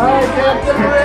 Hi, Captain Rick!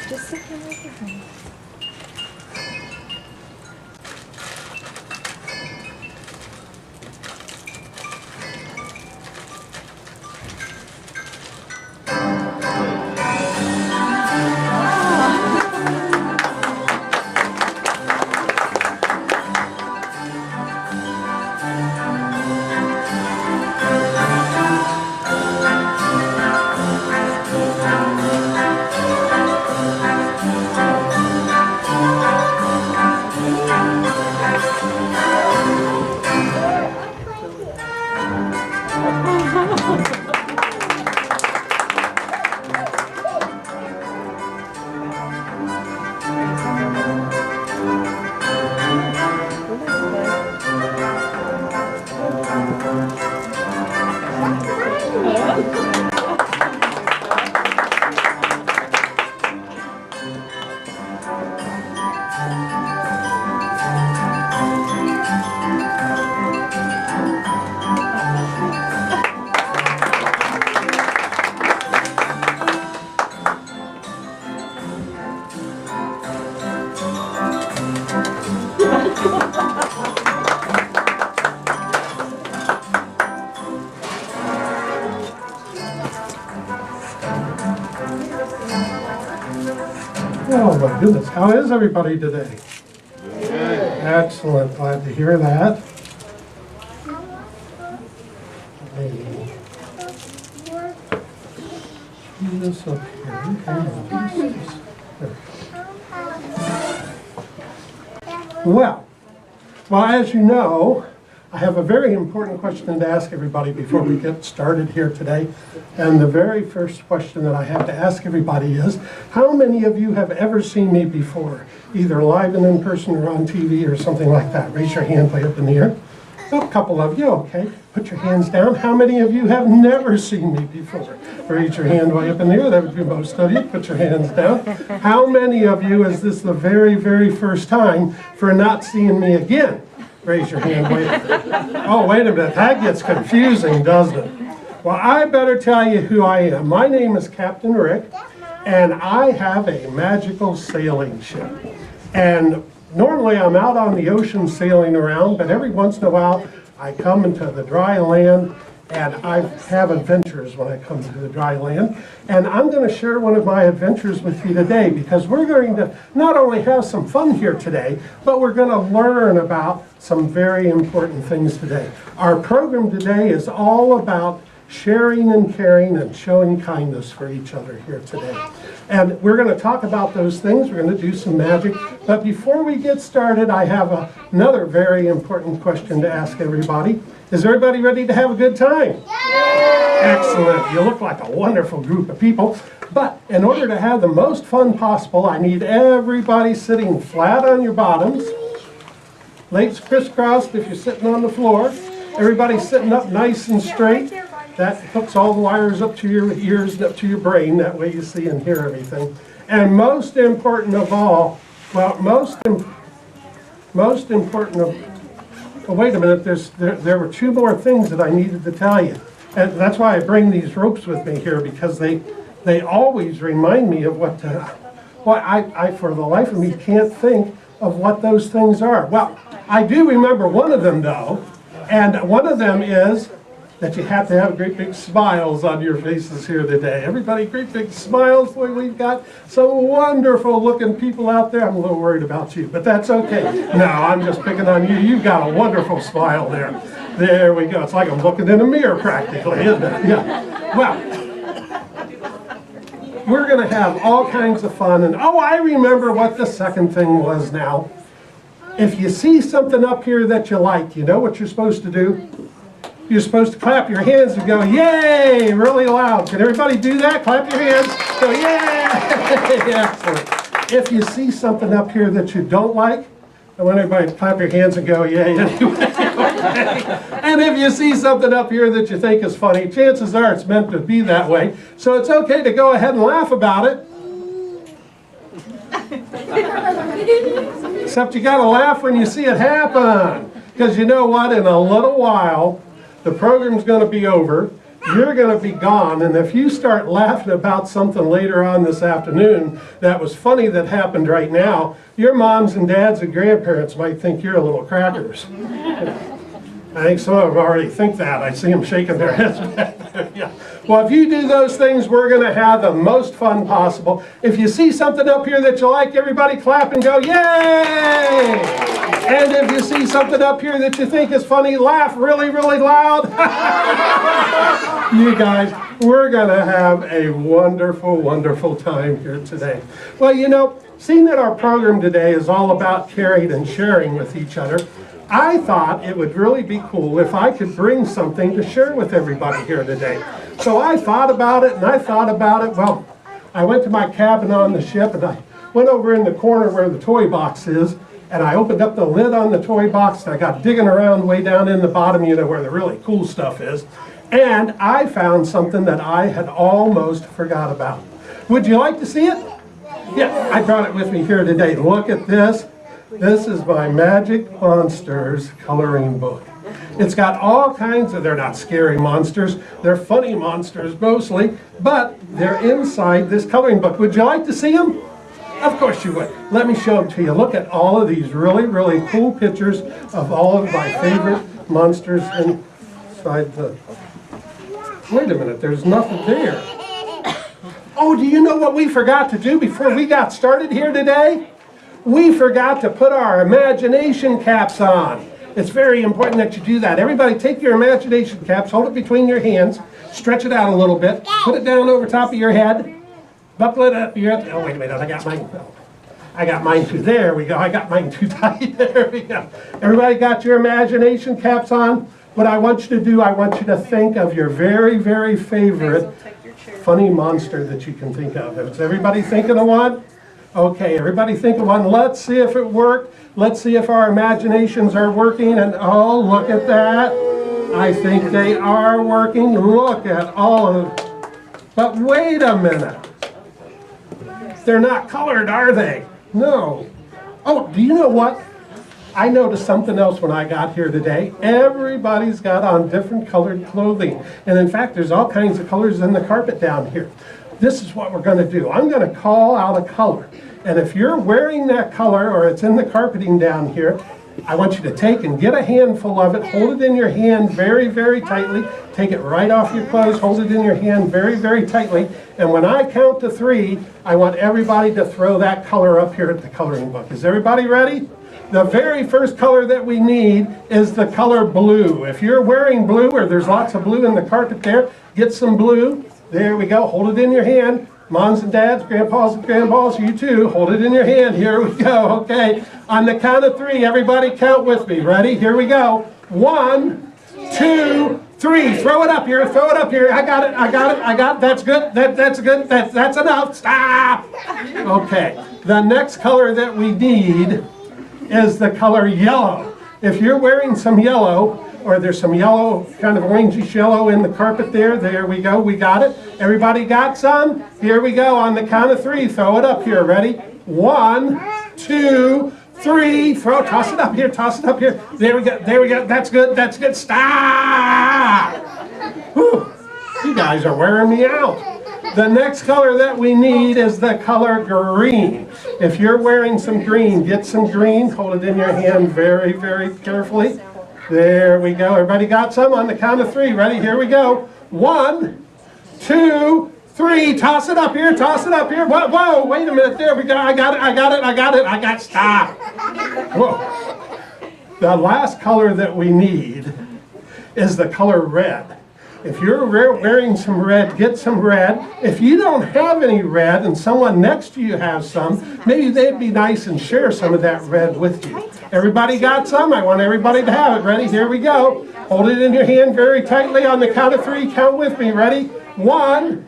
Just sit here with your phone. Oh my goodness, how is everybody today? Good. Excellent, glad to hear that. This up here. Hang on. Well, as you know, I have a very important question to ask everybody before we get started here today. And the very first question that I have to ask everybody is, how many of you have ever seen me before? Either live and in person or on TV or something like that. Raise your hand way up in the air. A couple of you, okay. Put your hands down. How many of you have never seen me before? Raise your hand way up in the air. That would be most of you. Put your hands down. How many of you is this the very, very first time for not seeing me again? Raise your hand. Oh, wait a minute. That gets confusing, doesn't it? Well, I better tell you who I am. My name is Captain Rick, and I have a magical sailing ship. And normally I'm out on the ocean sailing around, but every once in a while I come into the dry land, and I have adventures when I come to the dry land. And I'm going to share one of my adventures with you today, because we're going to not only have some fun here today, but we're going to learn about some very important things today. Our program today is all about sharing and caring and showing kindness for each other here today. And we're going to talk about those things. We're going to do some magic. But before we get started, I have another very important question to ask everybody. Is everybody ready to have a good time? Yay! Excellent. You look like a wonderful group of people. But in order to have the most fun possible, I need everybody sitting flat on your bottoms. Legs crisscrossed if you're sitting on the floor. Everybody's sitting up nice and straight. That hooks all the wires up to your ears and up to your brain. That way you see and hear everything. And most important of all, well, most important of, oh, wait a minute, there were two more things that I needed to tell you. And that's why I bring these ropes with me here, because they always remind me of what I, for the life of me, can't think of what those things are. Well, I do remember one of them, though, and one of them is that you have to have great big smiles on your faces here today. Everybody, great big smiles. Boy, we've got some wonderful looking people out there. I'm a little worried about you, but that's okay. No, I'm just picking on you. You've got a wonderful smile there. There we go. It's like I'm looking in a mirror practically, isn't it? Yeah. Well, we're going to have all kinds of fun. And oh, I remember what the second thing was now. If you see something up here that you like, you know what you're supposed to do? You're supposed to clap your hands and go, yay, really loud. Can everybody do that? Clap your hands. Go, yay. Excellent. If you see something up here that you don't like, I want everybody to clap your hands and go, yay, anyway. And if you see something up here that you think is funny, chances are it's meant to be that way. So it's okay to go ahead and laugh about it. Except you got to laugh when you see it happen. Because you know what? In a little while, the program's going to be over. You're going to be gone. And if you start laughing about something later on this afternoon that was funny that happened right now, your moms and dads and grandparents might think you're a little crackers. I think some of them already think that. I see them shaking their heads back there. Yeah. Well, if you do those things, we're going to have the most fun possible. If you see something up here that you like, everybody clap and go, yay! And if you see something up here that you think is funny, laugh really, really loud. You guys, we're going to have a wonderful, wonderful time here today. Well, you know, seeing that our program today is all about caring and sharing with each other, I thought it would really be cool if I could bring something to share with everybody here today. So I thought about it and I thought about it. Well, I went to my cabin on the ship and I went over in the corner where the toy box is, and I opened up the lid on the toy box and I got digging around way down in the bottom, you know, where the really cool stuff is. And I found something that I had almost forgot about. Would you like to see it? Yeah, I brought it with me here today. Look at this. This is my Magic Monsters coloring book. It's got all kinds of, they're not scary monsters, they're funny monsters mostly, but they're inside this coloring book. Would you like to see them? Of course you would. Let me show them to you. Look at all of these really, really cool pictures of all of my favorite monsters inside the... Wait a minute, there's nothing there. Oh, do you know what we forgot to do before we got started here today? We forgot to put our imagination caps on. It's very important that you do that. Everybody take your imagination caps, hold it between your hands, stretch it out a little bit, put it down over top of your head, buckle it up your head. Oh, wait a minute, I got mine too. There we go. I got mine too tight. There we go. Everybody got your imagination caps on? What I want you to do, I want you to think of your very, very favorite funny monster that you can think of. Is everybody thinking of one? Okay, everybody think of one. Let's see if it worked. Let's see if our imaginations are working. And oh, look at that. I think they are working. Look at all of them. But wait a minute. They're not colored, are they? No. Oh, do you know what? I noticed something else when I got here today. Everybody's got on different colored clothing. And in fact, there's all kinds of colors in the carpet down here. This is what we're going to do. I'm going to call out a color. And if you're wearing that color or it's in the carpeting down here, I want you to take and get a handful of it, hold it in your hand very, very tightly, take it right off your clothes, hold it in your hand very, very tightly, and when I count to 3, I want everybody to throw that color up here at the coloring book. Is everybody ready? The very first color that we need is the color blue. If you're wearing blue, or there's lots of blue in the carpet there, get some blue. There we go, hold it in your hand. Moms and dads, grandpas and grandpas, you too, hold it in your hand. Here we go, okay. On the count of 3, everybody count with me. Ready? Here we go. 1, 2, 3. Throw it up here, throw it up here. I got it. That's good, that's good, that's enough. Stop! Okay, the next color that we need is the color yellow. if you're wearing some yellow, or there's some yellow, kind of orangish yellow in the carpet there we go, we got it. Everybody got some? Here we go, on the count of 3, throw it up here, ready? 1, 2, 3, toss it up here, toss it up here. There we go, that's good, stop! Whew, you guys are wearing me out. The next color that we need is the color green. If you're wearing some green, get some green, hold it in your hand very, very carefully. There we go, everybody got some? On the count of 3, ready, here we go. 1, 2, 3, toss it up here, toss it up here. Whoa, wait a minute, there we go, I got, stop. Whoa. The last color that we need is the color red. If you're wearing some red, get some red. If you don't have any red and someone next to you has some, maybe they'd be nice and share some of that red with you. Everybody got some? I want everybody to have it. Ready? Here we go. Hold it in your hand very tightly on the count of 3. Count with me. Ready? 1,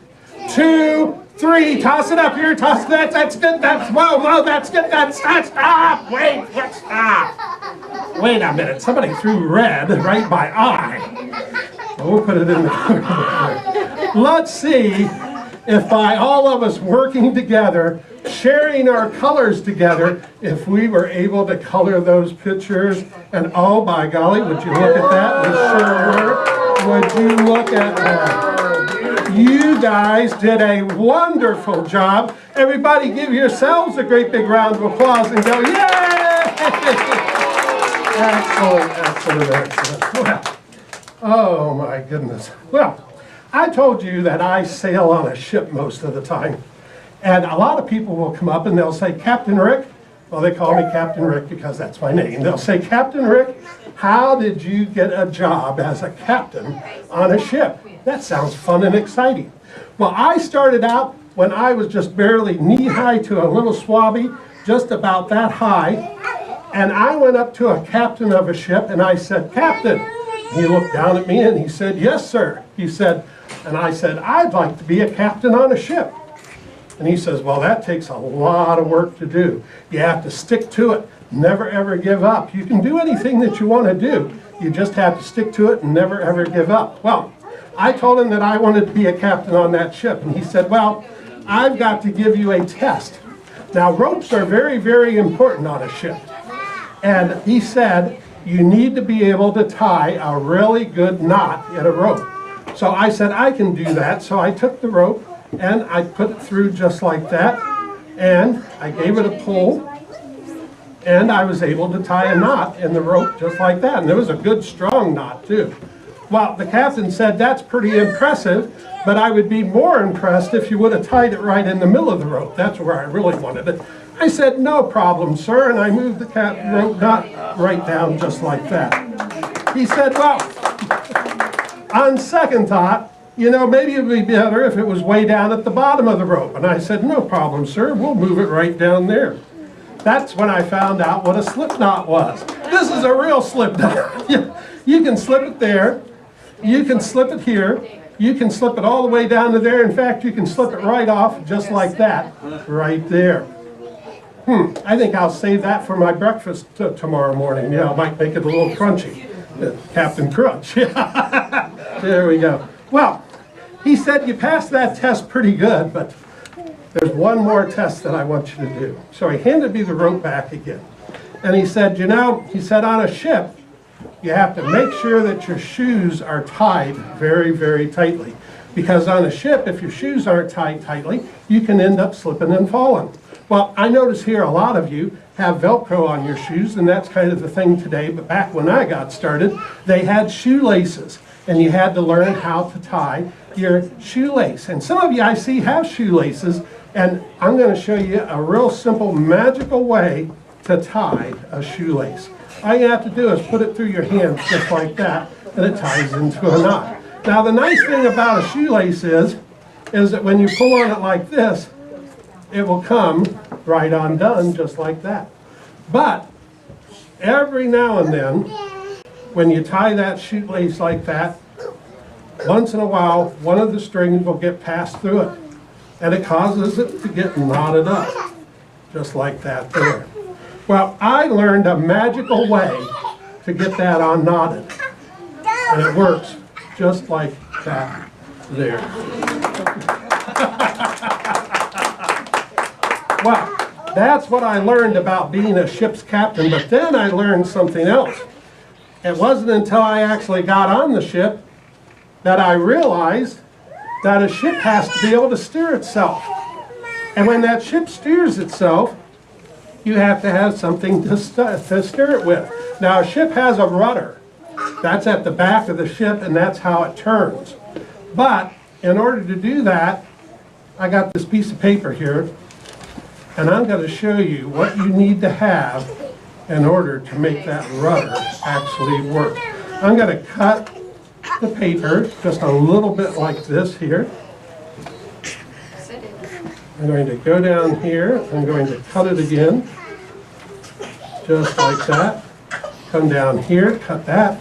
2, 3. Toss it up here. Toss that. That's good. Whoa, that's good. Stop. Wait, stop. Wait a minute. Somebody threw red right by I. We'll put it in the corner. Let's see if by all of us working together, sharing our colors together, if we were able to color those pictures. And oh, by golly, would you look at that? We sure were. Would you look at that? You guys did a wonderful job. Everybody give yourselves a great big round of applause and go, yay! Excellent. Well, oh my goodness. Well, I told you that I sail on a ship most of the time. And a lot of people will come up and they'll say, Captain Rick, well, they call me Captain Rick because that's my name. They'll say, Captain Rick, how did you get a job as a captain on a ship? That sounds fun and exciting. Well, I started out when I was just barely knee-high to a little swabby, just about that high. And I went up to a captain of a ship and I said, Captain. He looked down at me and he said, yes, sir. He said, and I said, I'd like to be a captain on a ship. And he says, well, that takes a lot of work to do. You have to stick to it, never ever give up. You can do anything that you want to do. You just have to stick to it and never ever give up. Well, I told him that I wanted to be a captain on that ship. And he said, well, I've got to give you a test. Now, ropes are very, very important on a ship. And he said, you need to be able to tie a really good knot in a rope. So I said, I can do that. So I took the rope and I put it through just like that. And I gave it a pull. And I was able to tie a knot in the rope just like that. And it was a good, strong knot, too. Well, the captain said, that's pretty impressive, but I would be more impressed if you would have tied it right in the middle of the rope. That's where I really wanted it. I said, no problem, sir, and I moved the rope knot right down just like that. He said, well, on second thought, you know, maybe it would be better if it was way down at the bottom of the rope. And I said, no problem, sir, we'll move it right down there. That's when I found out what a slip knot was. This is a real slip knot. You can slip it there, you can slip it here, you can slip it all the way down to there. In fact, you can slip it right off just like that, right there. I think I'll save that for my breakfast tomorrow morning. Yeah, I might make it a little crunchy. Captain Crunch. There we go. Well, he said you passed that test pretty good, but there's one more test that I want you to do. So he handed me the rope back again. And he said, you know, he said on a ship, you have to make sure that your shoes are tied very, very tightly. Because on a ship, if your shoes aren't tied tightly, you can end up slipping and falling. Well, I notice here a lot of you have Velcro on your shoes, and that's kind of the thing today. But back when I got started, they had shoelaces, and you had to learn how to tie your shoelace. And some of you I see have shoelaces, and I'm going to show you a real simple, magical way to tie a shoelace. All you have to do is put it through your hands just like that, and it ties into a knot. Now, the nice thing about a shoelace is that when you pull on it like this, it will come right undone just like that. But every now and then, when you tie that shoelace like that, once in a while, one of the strings will get passed through it, and it causes it to get knotted up, just like that there. Well, I learned a magical way to get that on knotted. And it works just like that there. Well, that's what I learned about being a ship's captain, but then I learned something else. It wasn't until I actually got on the ship that I realized that a ship has to be able to steer itself. And when that ship steers itself, you have to have something to steer it with. Now, a ship has a rudder. That's at the back of the ship, and that's how it turns. But in order to do that, I got this piece of paper here, and I'm going to show you what you need to have in order to make that rudder actually work. I'm going to cut the paper just a little bit like this here. I'm going to go down here, I'm going to cut it again, just like that. Come down here, cut that.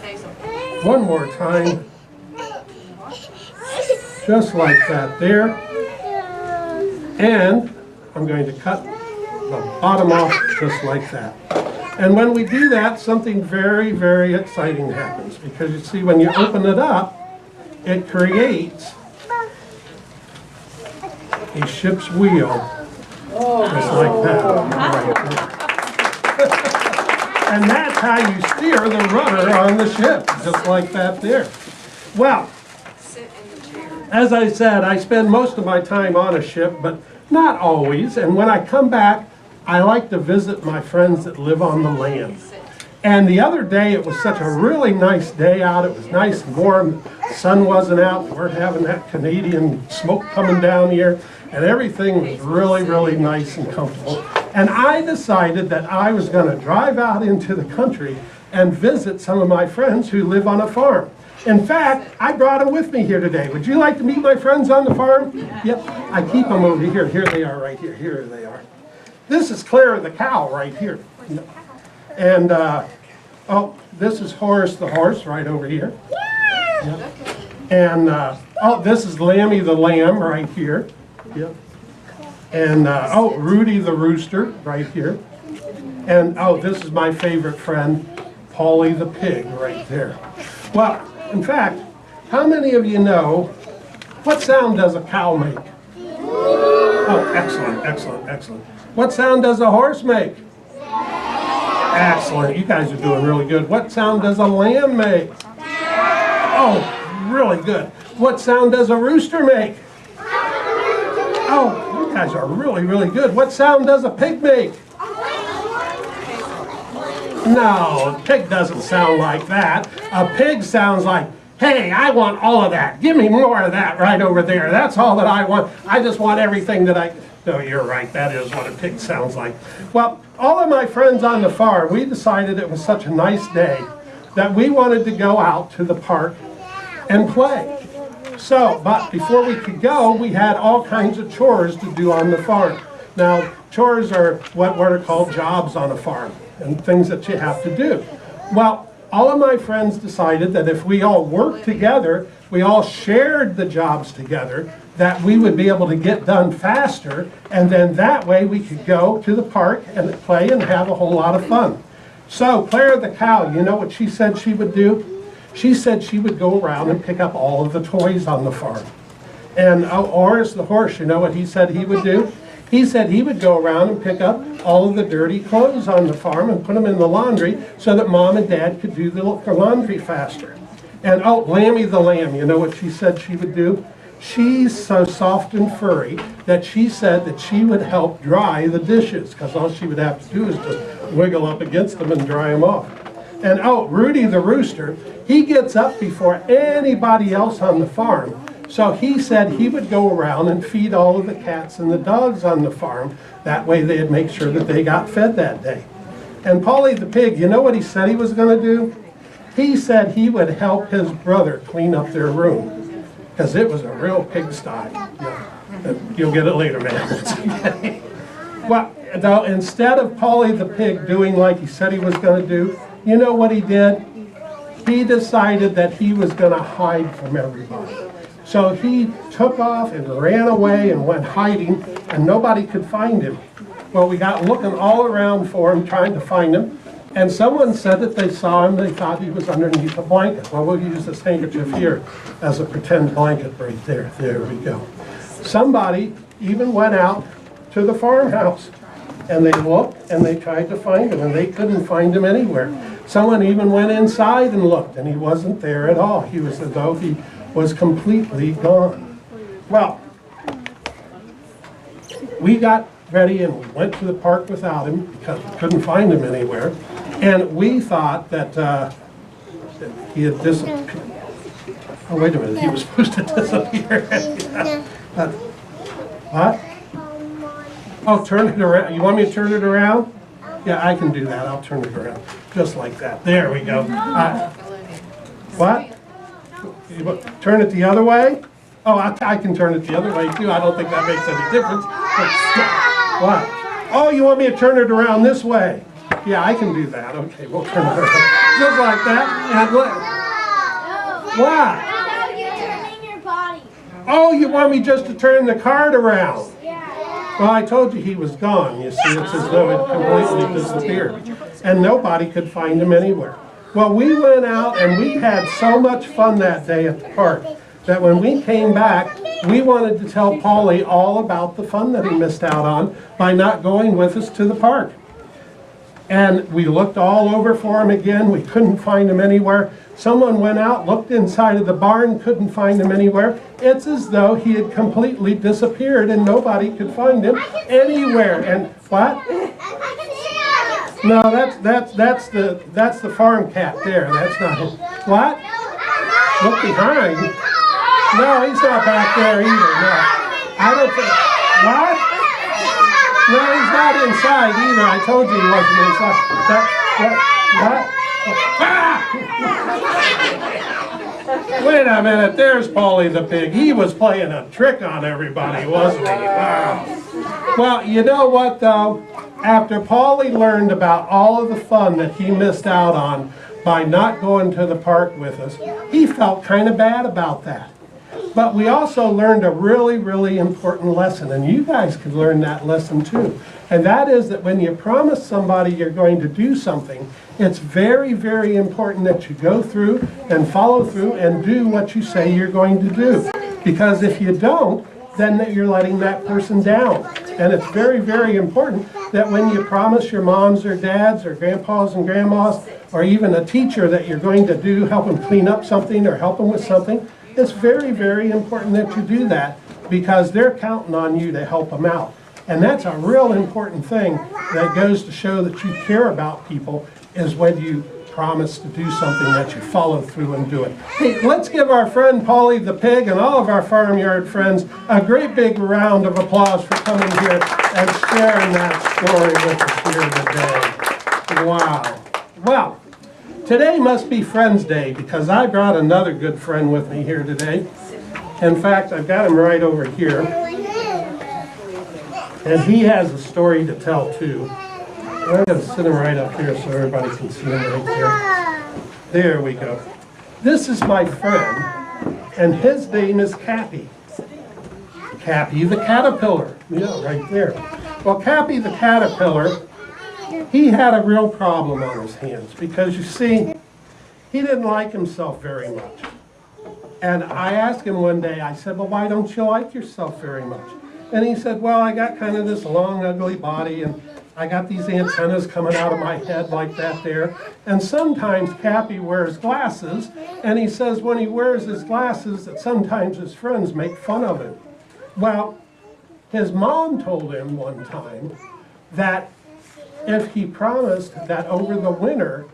One more time, just like that there. And I'm going to cut the bottom off just like that. And when we do that, something very, very exciting happens. Because you see, when you open it up, it creates a ship's wheel, just like that. And that's how you steer the rudder on the ship, just like that there. Well, as I said, I spend most of my time on a ship, but not always. And when I come back, I like to visit my friends that live on the land. And the other day, it was such a really nice day out. It was nice and warm. The sun wasn't out. We weren't having that Canadian smoke coming down here. And everything was really, really nice and comfortable. And I decided that I was going to drive out into the country and visit some of my friends who live on a farm. In fact, I brought them with me here today. Would you like to meet my friends on the farm? Yep, I keep them over here. Here they are right here. Here they are. This is Clara the cow right here. And, oh, this is Horace the horse right over here. Yep. And, oh, this is Lammy the lamb right here. Yep. And, oh, Rudy the rooster right here. And, oh, this is my favorite friend, Polly the pig right there. Well, in fact, how many of you know, what sound does a cow make? Oh, excellent, excellent, excellent. What sound does a horse make? Excellent, you guys are doing really good. What sound does a lamb make? Oh, really good. What sound does a rooster make? Oh, you guys are really, really good. What sound does a pig make? No, a pig doesn't sound like that. A pig sounds like, hey, I want all of that. Give me more of that right over there. That's all that I want. I just want everything that I... No, you're right. That is what a pig sounds like. Well, all of my friends on the farm, we decided it was such a nice day that we wanted to go out to the park and play. So, but before we could go, we had all kinds of chores to do on the farm. Now, chores are what are called jobs on a farm and things that you have to do. Well, all of my friends decided that if we all worked together, we all shared the jobs together, that we would be able to get done faster, and then that way we could go to the park and play and have a whole lot of fun. So Clara the cow, you know what she said she would do? She said she would go around and pick up all of the toys on the farm. And Horace the horse, you know what he said he would do? He said he would go around and pick up all of the dirty clothes on the farm and put them in the laundry so that Mom and Dad could do the laundry faster. And oh, Lammy the lamb, you know what she said she would do? She's so soft and furry that she said that she would help dry the dishes, because all she would have to do is just wiggle up against them and dry them off. And oh, Rudy the rooster, he gets up before anybody else on the farm. So he said he would go around and feed all of the cats and the dogs on the farm. That way they'd make sure that they got fed that day. And Polly the pig, you know what he said he was going to do? He said he would help his brother clean up their room, because it was a real pigsty. You'll get it later, man. Well, though, instead of Polly the pig doing like he said he was going to do, you know what he did? He decided that he was going to hide from everybody. So he took off and ran away and went hiding, and nobody could find him. Well, we got looking all around for him, trying to find him. And someone said that they saw him, they thought he was underneath a blanket. Well, we'll use this handkerchief here as a pretend blanket right there. There we go. Somebody even went out to the farmhouse and they looked and they tried to find him and they couldn't find him anywhere. Someone even went inside and looked and he wasn't there at all. He was as though he was completely gone. Well, we got ready and we went to the park without him because we couldn't find him anywhere. And we thought that he had disappeared. Oh, wait a minute, he was supposed to disappear. What? Oh, turn it around. You want me to turn it around? Yeah, I can do that. I'll turn it around. Just like that. There we go. What? Turn it the other way? Oh, I can turn it the other way too. I don't think that makes any difference. What? Oh, you want me to turn it around this way? Yeah, I can do that. Okay, we'll turn it around. Just like that. And what? No, you're turning your body. Oh, you want me just to turn the card around? Yeah. Well, I told you he was gone. You see, it's as though it completely disappeared. And nobody could find him anywhere. Well, we went out and we had so much fun that day at the park that when we came back, we wanted to tell Paulie all about the fun that he missed out on by not going with us to the park. And we looked all over for him again. We couldn't find him anywhere. Someone went out, looked inside of the barn, couldn't find him anywhere. It's as though he had completely disappeared and nobody could find him anywhere. And what? No, that's the farm cat there. That's not him. What? Look behind. No, he's not back there either. No, I don't think. What? No, he's not inside either. I told you he wasn't inside. What? Wait a minute. There's Paulie the pig. He was playing a trick on everybody, wasn't he? Wow. Well, you know what though? After Paulie learned about all of the fun that he missed out on by not going to the park with us, he felt kind of bad about that. But we also learned a really, really important lesson, and you guys could learn that lesson too. And that is that when you promise somebody you're going to do something, it's very, very important that you go through and follow through and do what you say you're going to do. Because if you don't, then you're letting that person down. And it's very, very important that when you promise your moms or dads or grandpas and grandmas or even a teacher that you're going to do, help them clean up something or help them with something, it's very, very important that you do that because they're counting on you to help them out. And that's a real important thing that goes to show that you care about people is when you promise to do something that you follow through and do it. Hey, let's give our friend Paulie the pig and all of our farmyard friends a great big round of applause for coming here and sharing that story with us here today. Wow. Well, today must be Friends Day because I brought another good friend with me here today. In fact, I've got him right over here. And he has a story to tell too. I'm going to sit him right up here so everybody can see him right there. There we go. This is my friend, and his name is Cappy. Cappy the caterpillar. Yeah, right there. Well, Cappy the caterpillar, he had a real problem on his hands because, you see, he didn't like himself very much. And I asked him one day, I said, well, why don't you like yourself very much? And he said, well, I got kind of this long, ugly body, and I got these antennas coming out of my head like that there. And sometimes Cappy wears glasses, and he says when he wears his glasses that sometimes his friends make fun of him. Well, his mom told him one time that if he promised that over the winter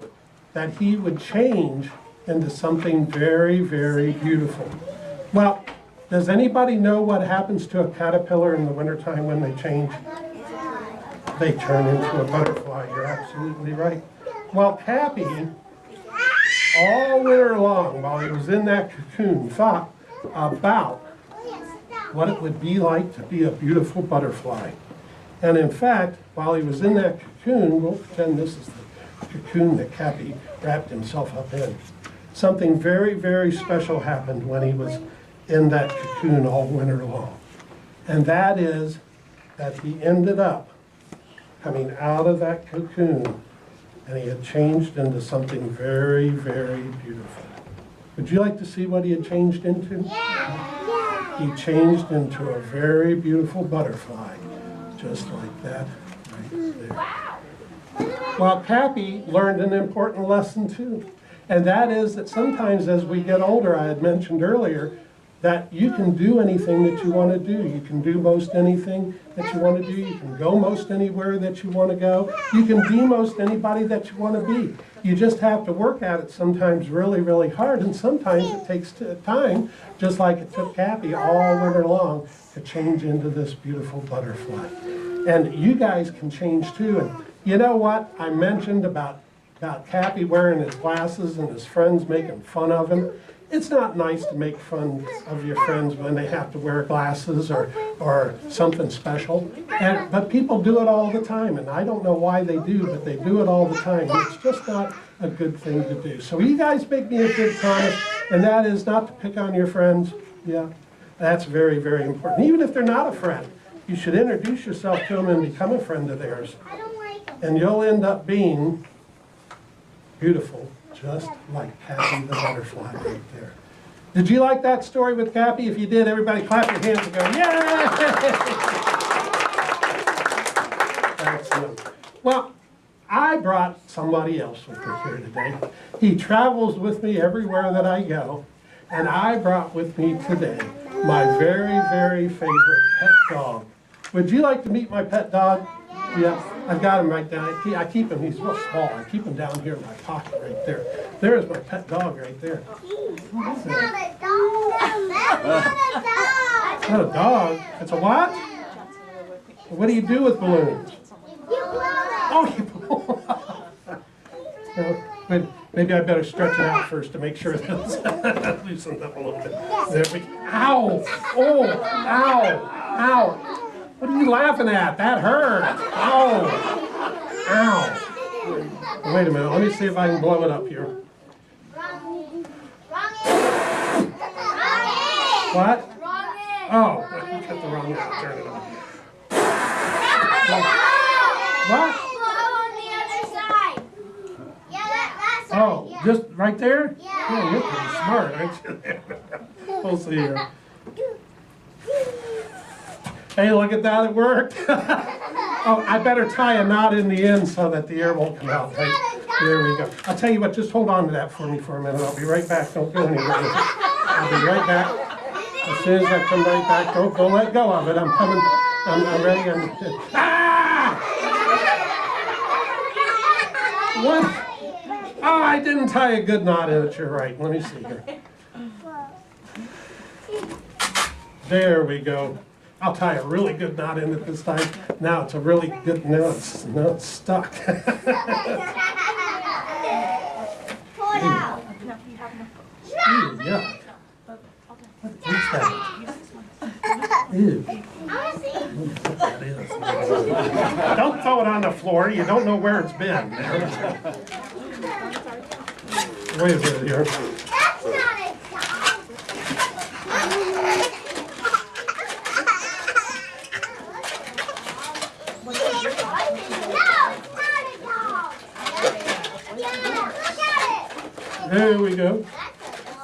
that he would change into something very, very beautiful. Well, does anybody know what happens to a caterpillar in the wintertime when they change? They turn into a butterfly. You're absolutely right. Well, Cappy, all winter long, while he was in that cocoon, thought about what it would be like to be a beautiful butterfly. And in fact, while he was in that cocoon, we'll pretend this is the cocoon that Cappy wrapped himself up in. Something very, very special happened when he was in that cocoon all winter long. And that is that he ended up coming out of that cocoon and he had changed into something very, very beautiful. Would you like to see what he had changed into? He changed into a very beautiful butterfly, just like that right there. Well, Cappy learned an important lesson too, and that is that sometimes as we get older, I had mentioned earlier, that you can do anything that you want to do. You can do most anything that you want to do. You can go most anywhere that you want to go. You can be most anybody that you want to be. You just have to work at it sometimes really, really hard, and sometimes it takes time, just like it took Cappy all winter long to change into this beautiful butterfly. And you guys can change too. And you know what? I mentioned about Cappy wearing his glasses and his friends making fun of him. It's not nice to make fun of your friends when they have to wear glasses or something special. But people do it all the time, and I don't know why they do, but they do it all the time. It's just not a good thing to do. So you guys make me a big promise, and that is not to pick on your friends. Yeah, that's very, very important. Even if they're not a friend, you should introduce yourself to them and become a friend of theirs. And you'll end up being beautiful, just like Cappy the butterfly right there. Did you like that story with Cappy? If you did, everybody clap your hands and go, yay! Excellent. Well, I brought somebody else with me here today. He travels with me everywhere that I go, and I brought with me today my very, very favorite pet dog. Would you like to meet my pet dog? Yeah, I've got him right down. I keep him, he's real small. I keep him down here in my pocket right there. There's my pet dog right there. That's not a dog. That's not a dog. It's not a dog. It's a what? What do you do with balloons? You blow it. Oh, you blow them. Maybe I better stretch it out first to make sure that it's loosened up a little bit. There we go. Ow! Oh! Ow! Ow! What are you laughing at? That hurt. Ow! Ow! Wait a minute. Let me see if I can blow it up here. Wrong end. What? Wrong end. Oh, I got the wrong end. Turn it on. What? Blow on the other side. Yeah, that side. Oh, Yeah. just right there? Yeah. Oh, you're pretty smart, aren't you? We'll see here. Hey, look at that, it worked. Oh, I better tie a knot in the end so that the air won't come out. Right? There we go. I'll tell you what, just hold on to that for me for a minute. I'll be right back. Don't go anywhere. I'll be right back. As soon as I come right back, don't let go of it. I'm coming. I'm ready. Ah! What? Oh, I didn't tie a good knot in it. You're right. Let me see here. There we go. I'll tie a really good knot in it this time. Now it's a really good, now it's stuck. Pull it out. Ew, yuck. What is that? Ew. I want to see. What that is. Don't throw it on the floor. You don't know where it's been. Wait a minute here. That's not a dog. No, it's not a dog. Yeah, look at it. There we go.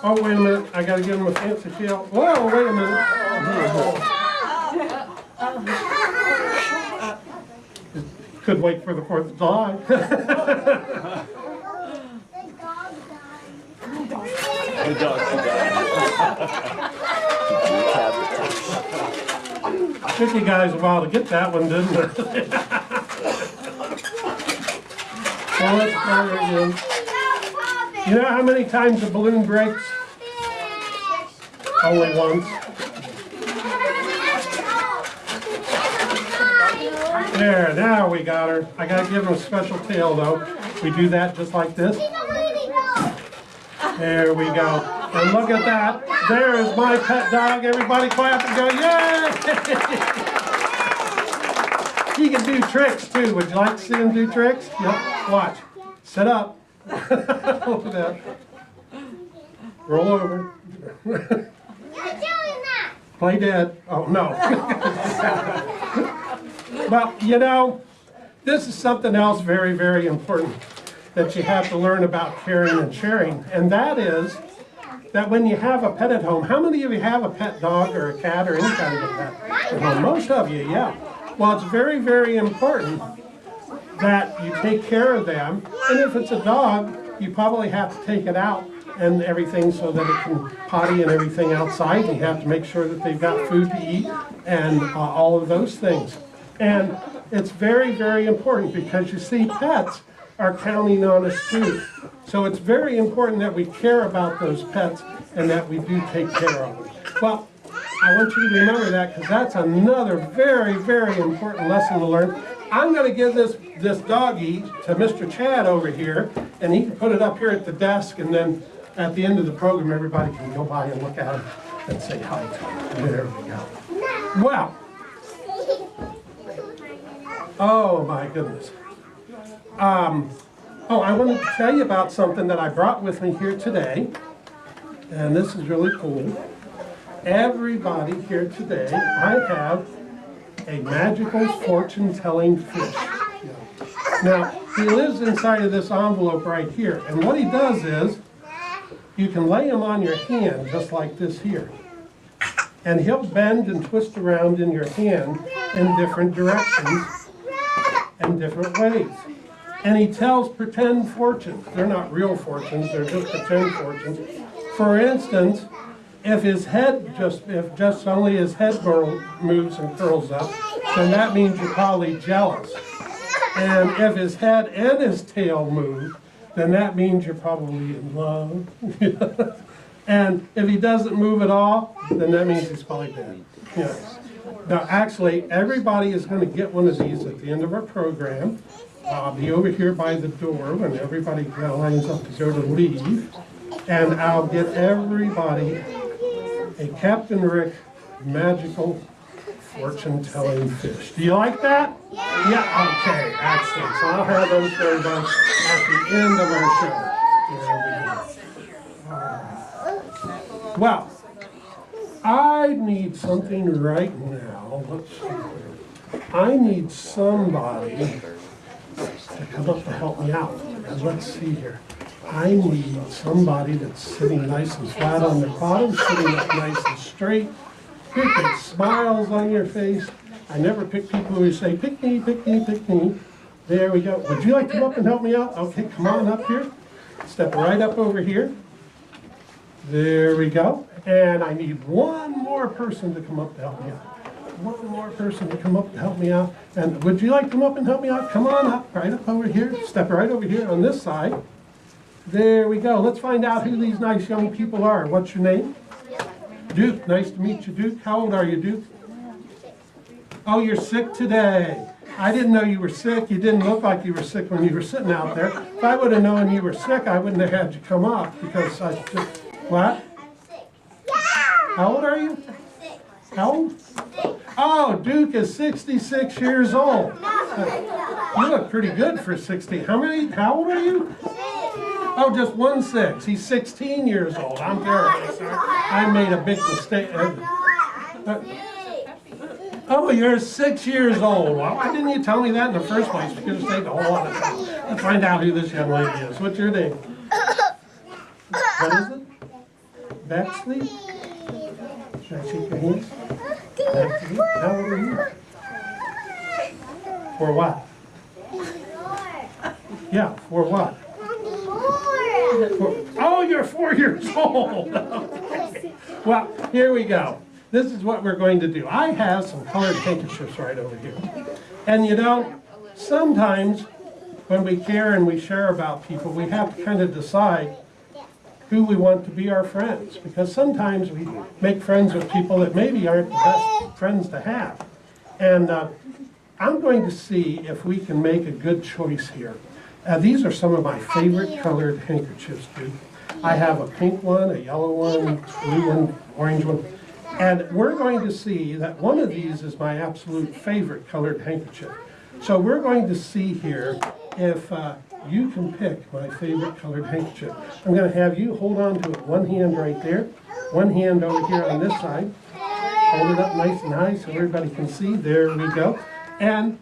Oh, wait a minute. I gotta give him a fancy shell. Whoa, wait a minute. Could wait for the 4th of July. The dog died. Took you guys a while to get that one, didn't it? Well, let's try it again. You know how many times a balloon breaks? Only once. There, now we got her. I gotta give him a special tail though. We do that just like this. There we go. And look at that. There is my pet dog. Everybody clap and go, yay! He can do tricks too. Would you like to see him do tricks? Yep. Watch. Sit up. Look at that. Roll over. You're doing that. Play dead. Oh, no. Well, you know, this is something else very, very important. that you have to learn about caring and sharing, and that is that when you have a pet at home, how many of you have a pet dog or a cat or any kind of a pet at home? Most of you, yeah. Well, it's very, very important that you take care of them, and if it's a dog, you probably have to take it out and everything so that it can potty and everything outside. You have to make sure that they've got food to eat and all of those things. And it's very, very important because you see, pets are counting on us too. So it's very important that we care about those pets and that we do take care of them. Well, I want you to remember that because that's another very, very important lesson to learn. I'm going to give this doggy to Mr. Chad over here, and he can put it up here at the desk, and then at the end of the program, everybody can go by and look at him and say hi to him. There we go. Well, oh my goodness. I wanted to tell you about something that I brought with me here today, and this is really cool. Everybody here today, I have a magical fortune-telling fish. Now, he lives inside of this envelope right here, and what he does is, you can lay him on your hand just like this here, and he'll bend and twist around in your hand in different directions and different ways. And he tells pretend fortunes. They're not real fortunes, they're just pretend fortunes. For instance, if just only his head moves and curls up, then that means you're probably jealous. And if his head and his tail move, then that means you're probably in love. And if he doesn't move at all, then that means he's probably dead. Yes. Now, actually, everybody is going to get one of these at the end of our program. I'll be over here by the door when everybody lines up to go to leave. And I'll get everybody a Captain Rick magical fortune-telling fish. Do you like that? Yeah, okay, excellent. So I'll have those for everybody at the end of our show. There we go. Well, I need something right now. Let's see here. I need somebody to come up to help me out. And let's see here. I need somebody that's sitting nice and flat on their bottom, sitting up nice and straight. Big smiles on your face. I never pick people who say, pick me, pick me, pick me. There we go. Would you like to come up and help me out? Okay, come on up here. Step right up over here. There we go. And I need one more person to come up to help me out. One more person to come up to help me out. And would you like to come up and help me out? Come on up, right up over here. Step right over here on this side. There we go. Let's find out who these nice young people are. What's your name? Duke. Nice to meet you, Duke. How old are you, Duke? Oh, you're sick today. I didn't know you were sick. You didn't look like you were sick when you were sitting out there. If I would have known you were sick, I wouldn't have had you come up because I just... What? How old are you? How old? Oh, Duke is 66 years old. You look pretty good for 60. How old are you? Oh, just 1-6. He's 16 years old. I'm terribly sorry. I made a big mistake. Oh, you're 6 years old. Well, why didn't you tell me that in the first place? We could have saved a whole lot of time. Let's find out who this young lady is. What's your name? What is it? Bexley? Should I shake your hands? Bexley? How old are you? For what? Yeah, for what? Oh, you're 4 years old. Okay. Well, here we go. This is what we're going to do. I have some colored handkerchiefs right over here. And you know, sometimes when we care and we share about people, we have to kind of decide who we want to be our friends. Because sometimes we make friends with people that maybe aren't the best friends to have. And I'm going to see if we can make a good choice here. These are some of my favorite colored handkerchiefs, dude. I have a pink one, a yellow one, blue one, orange one. And we're going to see that one of these is my absolute favorite colored handkerchief. So we're going to see here if you can pick my favorite colored handkerchief. I'm going to have you hold on to it. One hand right there, one hand over here on this side. Hold it up nice and high so everybody can see. There we go. And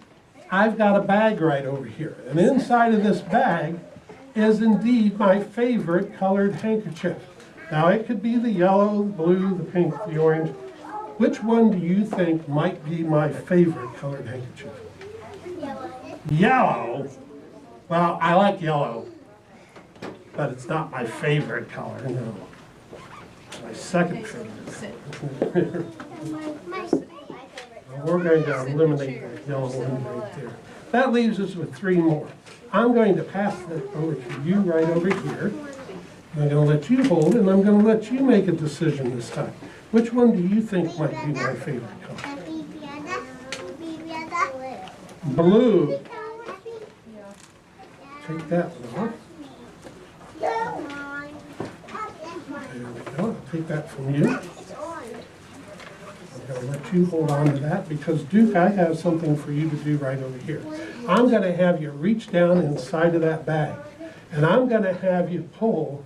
I've got a bag right over here. And inside of this bag is indeed my favorite colored handkerchief. Now, it could be the yellow, the blue, the pink, the orange. Which one do you think might be my favorite colored handkerchief? Yellow? Well, I like yellow, but it's not my favorite color, no. It's my second favorite. We're going to eliminate that yellow one right there. That leaves us with 3 more. I'm going to pass that over to you right over here. I'm going to let you hold, and I'm going to let you make a decision this time. Which one do you think might be my favorite color? Blue. Take that one off. There we go. I'll take that from you. I'm going to let you hold on to that because, Duke, I have something for you to do right over here. I'm going to have you reach down inside of that bag, and I'm going to have you pull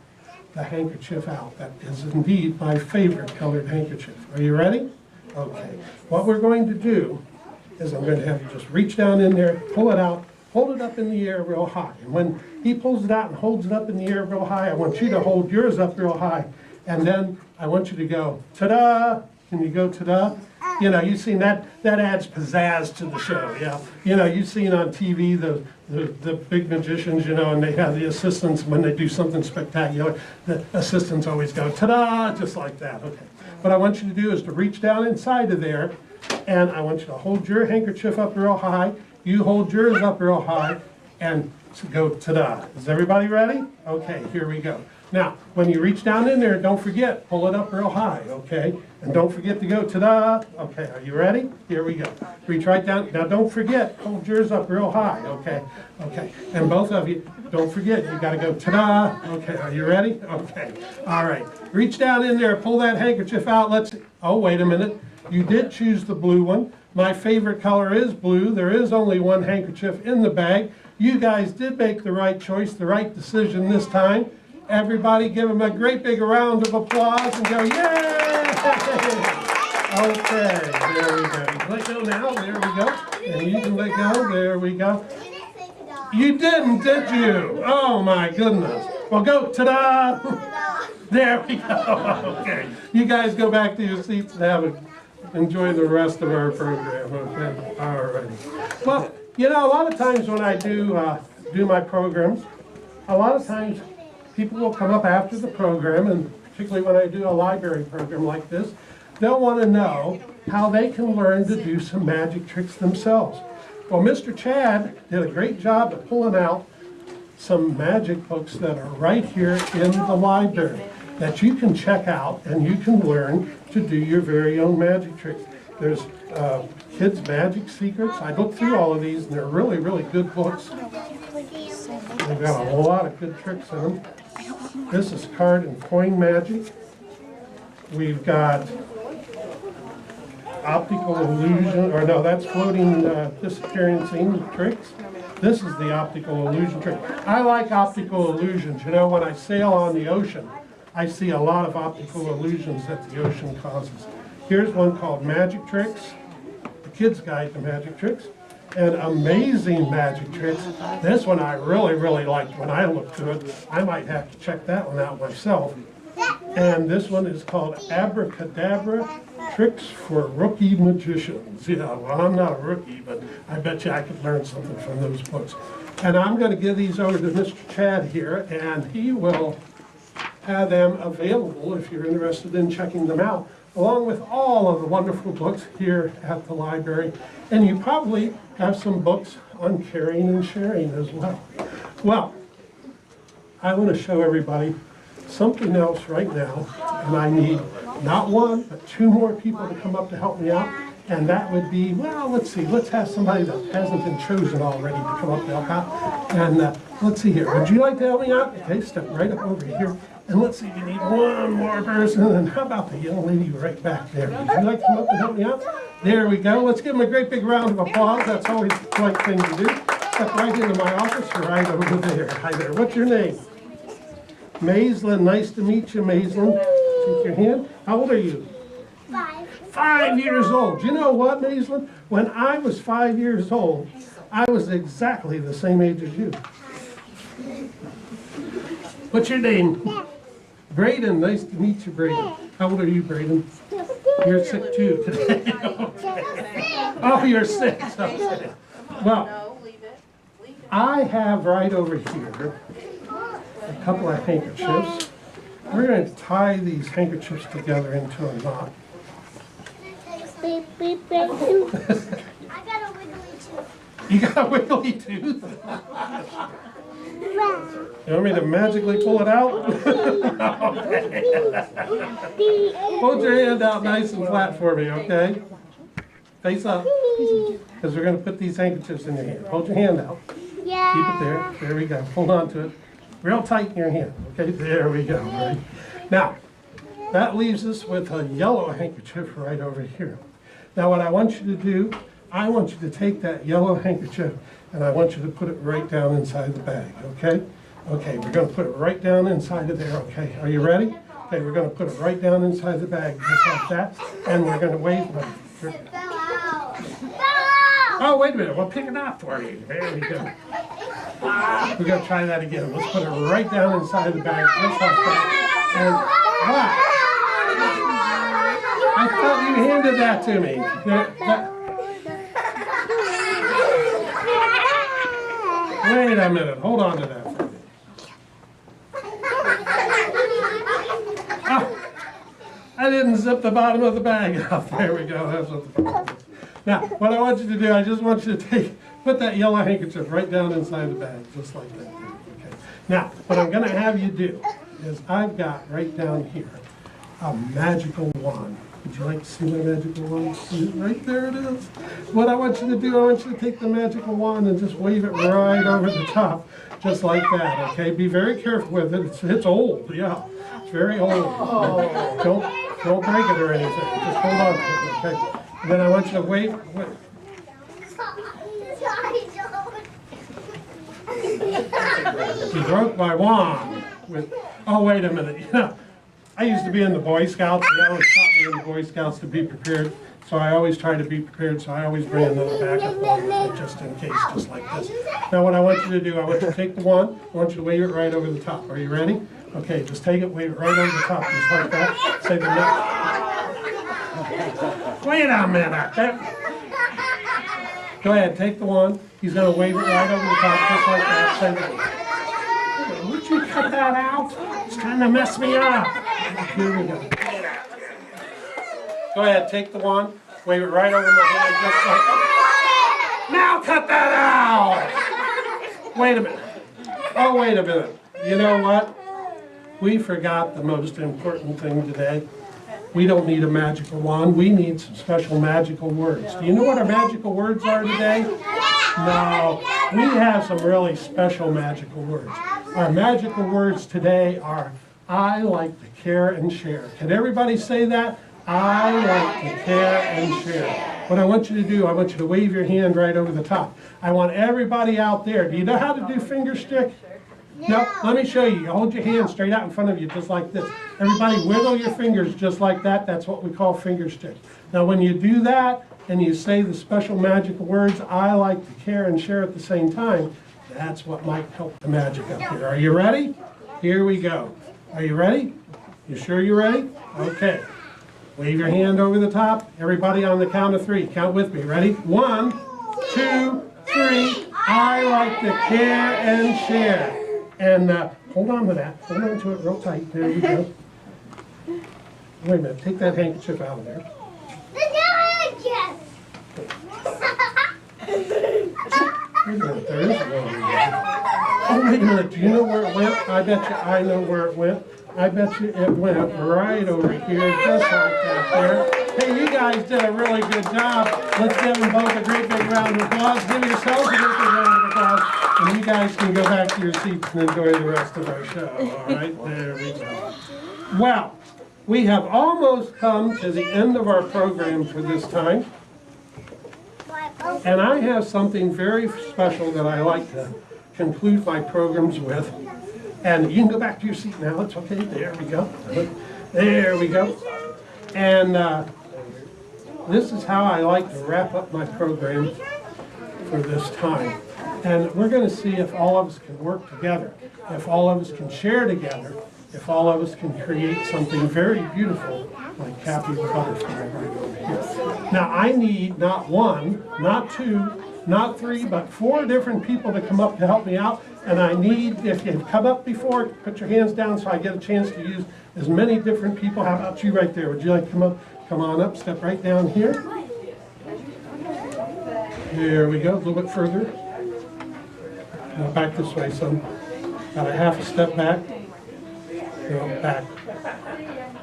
the handkerchief out. That is indeed my favorite colored handkerchief. Are you ready? Okay. What we're going to do is I'm going to have you just reach down in there, pull it out, hold it up in the air real high. And when he pulls it out and holds it up in the air real high, I want you to hold yours up real high. And then I want you to go, ta-da! Can you go ta-da? You know, you've seen that adds pizzazz to the show, yeah. You know, you've seen on TV the big magicians, you know, and they have the assistants when they do something spectacular. The assistants always go, ta-da, just like that, okay. What I want you to do is to reach down inside of there, and I want you to hold your handkerchief up real high, you hold yours up real high, and go ta-da. Is everybody ready? Okay, here we go. Now, when you reach down in there, don't forget, pull it up real high, okay? And don't forget to go ta-da. Okay, are you ready? Here we go. Reach right down. Now, don't forget, hold yours up real high, okay? Okay, and both of you, don't forget, you gotta go ta-da. Okay, are you ready? Okay, all right. Reach down in there, pull that handkerchief out. Let's, oh, wait a minute. You did choose the blue one. My favorite color is blue. There is only one handkerchief in the bag. You guys did make the right choice, the right decision this time. Everybody give them a great big round of applause and go, yay! Okay, there we go. You let go now, there we go. And you can let go, there we go. You didn't, did you? Oh my goodness. Well, go, ta-da! There we go, okay. You guys go back to your seats and enjoy the rest of our program, okay? All right. Well, you know, a lot of times when I do my programs, a lot of times people will come up after the program, and particularly when I do a library program like this, they'll want to know how they can learn to do some magic tricks themselves. Well, Mr. Chad did a great job of pulling out some magic books that are right here in the library that you can check out and you can learn to do your very own magic tricks. There's Kids' Magic Secrets. I looked through all of these and they're really, really good books. They've got a lot of good tricks in them. This is card and coin magic. We've got optical illusion, or no, that's floating disappearing scene tricks. This is the optical illusion trick. I like optical illusions. You know, when I sail on the ocean, I see a lot of optical illusions that the ocean causes. Here's one called Magic Tricks, the Kids' Guide to Magic Tricks, and Amazing Magic Tricks. This one I really, really liked when I looked through it. I might have to check that one out myself. And this one is called Abracadabra Tricks for Rookie Magicians. Yeah, well, I'm not a rookie, but I bet you I could learn something from those books. And I'm going to give these over to Mr. Chad here, and he will have them available if you're interested in checking them out, along with all of the wonderful books here at the library. And you probably have some books on caring and sharing as well. Well, I want to show everybody something else right now, and I need not one, but 2 more people to come up to help me out. And that would be, well, let's see, let's have somebody that hasn't been chosen already to come up to help out. And let's see here, would you like to help me out? Okay, step right up over here. And let's see, we need 1 more person. And how about the young lady right back there? Would you like to come up and help me out? There we go. Let's give them a great big round of applause. That's always the right thing to do. Step right into my office, right over there. Hi there. What's your name? Maislin. Nice to meet you, Maislin. Take your hand. How old are you? 5. 5 years old. You know what, Maislin? When I was 5 years old, I was exactly the same age as you. What's your name? Braden. Nice to meet you, Braden. How old are you, Braden? You're sick too today. Oh, you're sick. Okay. Well, No, leave it. Leave it. I have right over here a couple of handkerchiefs. We're going to tie these handkerchiefs together into a knot. Beep, beep, beep, beep. I got a wiggly tooth. You got a wiggly tooth? You want me to magically pull it out? Hold your hand out nice and flat for me, okay? Face up, because we're going to put these handkerchiefs in your hand. Hold your hand out. Yeah. Keep it there. There we go. Hold on to it. Real tight in your hand. Okay, there we go. Right. Now, that leaves us with a yellow handkerchief right over here. Now, what I want you to do, I want you to take that yellow handkerchief and I want you to put it right down inside the bag, okay? Okay, we're going to put it right down inside of there, okay? Are you ready? Okay, we're going to put it right down inside the bag, just like that. And we're going to wait. It fell out. Fell out. Oh, wait a minute. We'll pick it up for you. There we go. We're going to try that again. Let's put it right down inside the bag, just like that. And what? I thought you handed that to me. Wait a minute. Hold on to that for me. Oh, I didn't zip the bottom of the bag up. There we go. That's what the problem is. Now, what I want you to do, I just want you to put that yellow handkerchief right down inside the bag, just like that. Okay. Now, what I'm going to have you do is I've got right down here a magical wand. Would you like to see my magical wand? Right there it is. What I want you to do, I want you to take the magical wand and just wave it right over the top, just like that, okay? Be very careful with it. It's old, yeah. It's very old. Don't break it or anything. Just hold on to it, okay? And then I want you to wave. You broke my wand. Oh, wait a minute. Yeah. I used to be in the Boy Scouts. They always taught me in the Boy Scouts to be prepared. So I always try to be prepared. So I always bring another backup wand with me just in case, just like this. Now what I want you to do, I want you to take the wand. I want you to wave it right over the top. Are you ready? Okay, just take it, wave it right over the top, just like that. Say the next. Wait a minute. Go ahead, take the wand. He's going to wave it right over the top, just like that. Say the. Would you cut that out? It's trying to mess me up. Here we go. Go ahead, take the wand, wave it right over my hand, just like that. Now cut that out! Wait a minute. Oh, wait a minute. You know what? We forgot the most important thing today. We don't need a magical wand. We need some special magical words. Do you know what our magical words are today? No. We have some really special magical words. Our magical words today are, I like to care and share. Can everybody say that? I like to care and share. What I want you to do, I want you to wave your hand right over the top. I want everybody out there. Do you know how to do finger stick? No, let me show you. You hold your hand straight out in front of you, just like this. Everybody wiggle your fingers just like that. That's what we call finger stick. Now when you do that, and you say the special magical words, I like to care and share at the same time, that's what might help the magic up here. Are you ready? Here we go. Are you ready? You sure you're ready? Okay. Wave your hand over the top. Everybody on the count of 3. Count with me. Ready? 1, 2, 3. I like to care and share. And hold on to that. Hold on to it real tight. There you go. Wait a minute. Take that handkerchief out of there. Wait a minute. There is one. Oh, wait a minute. Do you know where it went? I bet you I know where it went. I bet you it went right over here, just like that there. Hey, you guys did a really good job. Let's give them both a great big round of applause. Give yourselves a great big round of applause. And you guys can go back to your seats and enjoy the rest of our show. All right, there we go. Well, we have almost come to the end of our program for this time. And I have something very special that I like to conclude my programs with. And you can go back to your seat now. It's okay. There we go. There we go. And this is how I like to wrap up my program for this time. And we're going to see if all of us can work together, if all of us can share together, if all of us can create something very beautiful like Cappy the butterfly right over here. Now I need not one, not two, not three, but 4 different people to come up to help me out. And I need, if you've come up before, put your hands down so I get a chance to use as many different people. How about you right there? Would you like to come up? Come on up, step right down here. There we go, a little bit further. Now back this way, son. About a half a step back. No, back.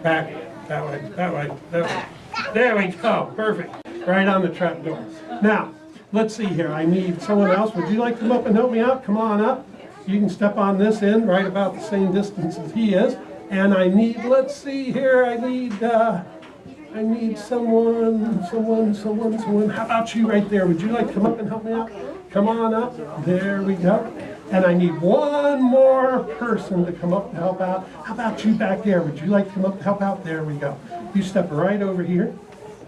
Back. That way, that way, that way. There we go, perfect. Right on the trap door. Now, let's see here. I need someone else. Would you like to come up and help me out? Come on up. You can step on this end right about the same distance as he is. And I need, let's see here, I need someone. How about you right there? Would you like to come up and help me out? Come on up. There we go. And I need one more person to come up to help out. How about you back there? Would you like to come up to help out? There we go. You step right over here.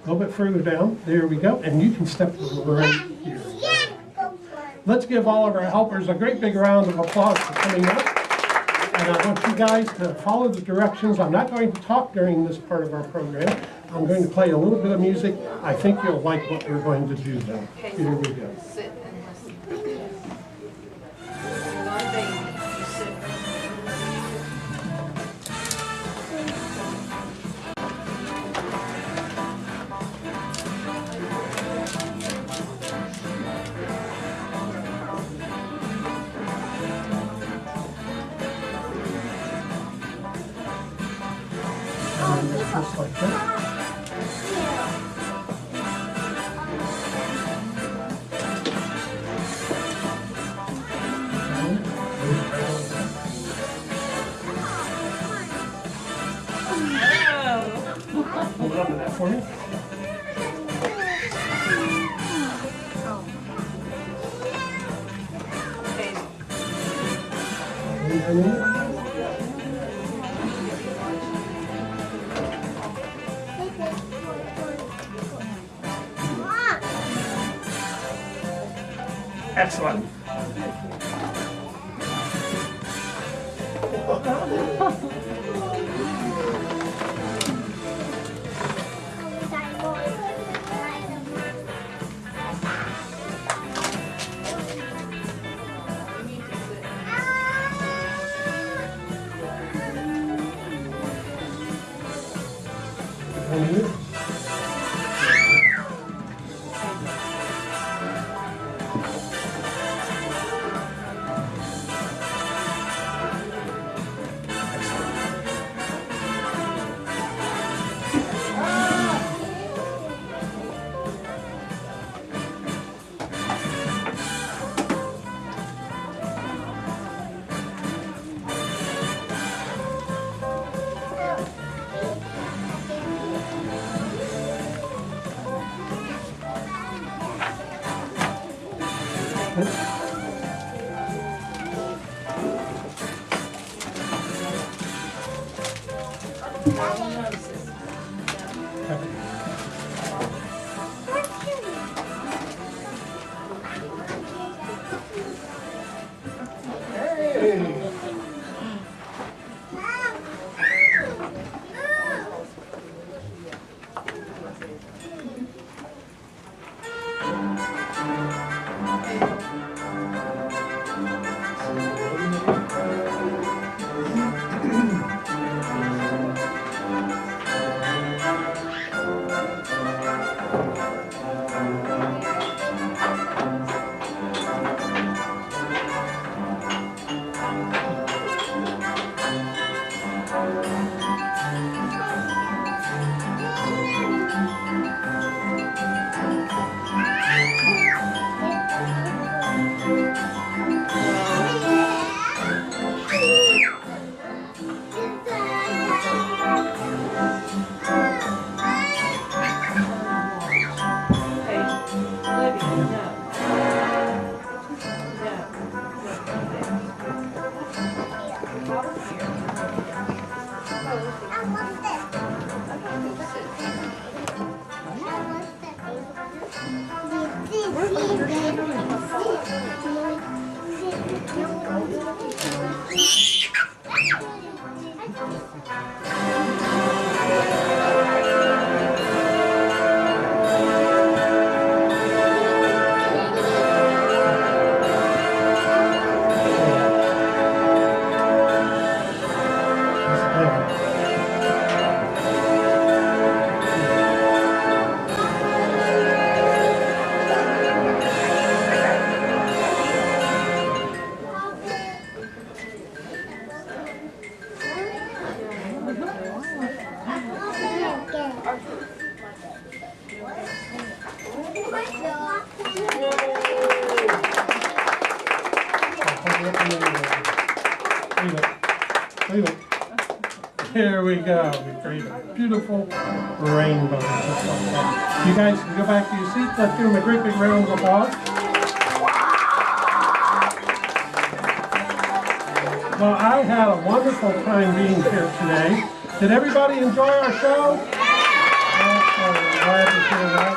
A little bit further down. There we go. And you can step right here. Let's give all of our helpers a great big round of applause for coming up. And I want you guys to follow the directions. I'm not going to talk during this part of our program. I'm going to play a little bit of music. I think you'll like what we're going to do though. Here we go. Sit and listen. You're not a baby. You sit. Just like that. Hold on to that for me. Excellent. Leave it. There we go. We create a beautiful rainbow just like that. You guys can go back to your seats. Let's give them a great big round of applause. Well, I had a wonderful time being here today. Did everybody enjoy our show? I'm glad to hear that.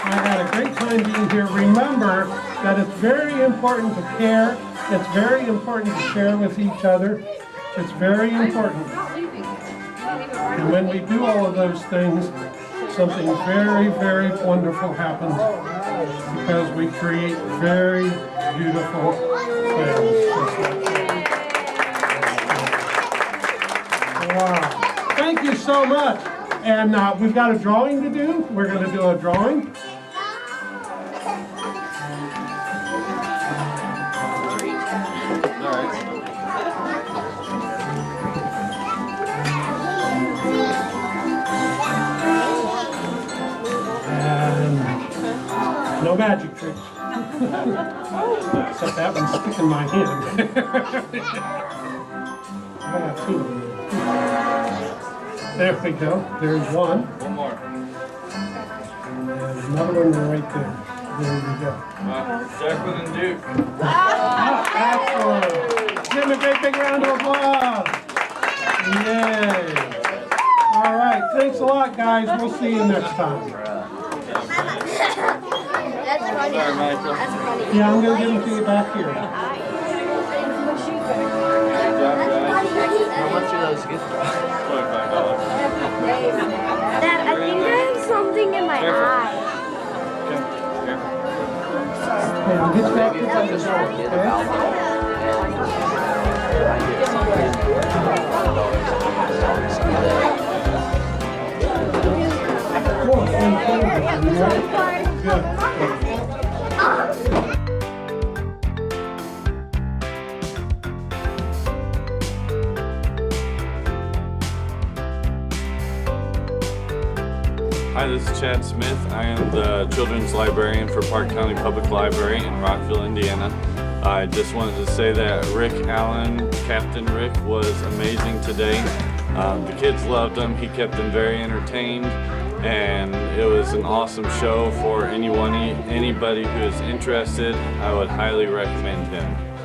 I had a great time being here. Remember that it's very important to care. It's very important to share with each other. It's very important. And when we do all of those things, something very, very wonderful happens because we create very beautiful things. Just like that. Wow. Thank you so much. And we've got a drawing to do. We're going to do a drawing. No magic tricks. Except that one's stuck in my hand. I got two. There we go. There's one. One more. And another one right there. There we go. Jacqueline and Duke. Excellent. Give them a great big round of applause. Yay. All right. Thanks a lot, guys. We'll see you next time. That's funny. Sorry, Michael. That's funny. Yeah, I'm going to give them to you back here. How much are those gift cards? $25. Dad, I think I have something in my eye. Hey, I'll get you back to the Just door, forget okay? about Hi, this is Chad Smith. I am the children's librarian for Park County Public Library in Rockville, Indiana. I just wanted to say that Rick Allen, Captain Rick, was amazing today. The kids loved him. He kept them very entertained, and it was an awesome show for anybody who is interested. I would highly recommend him.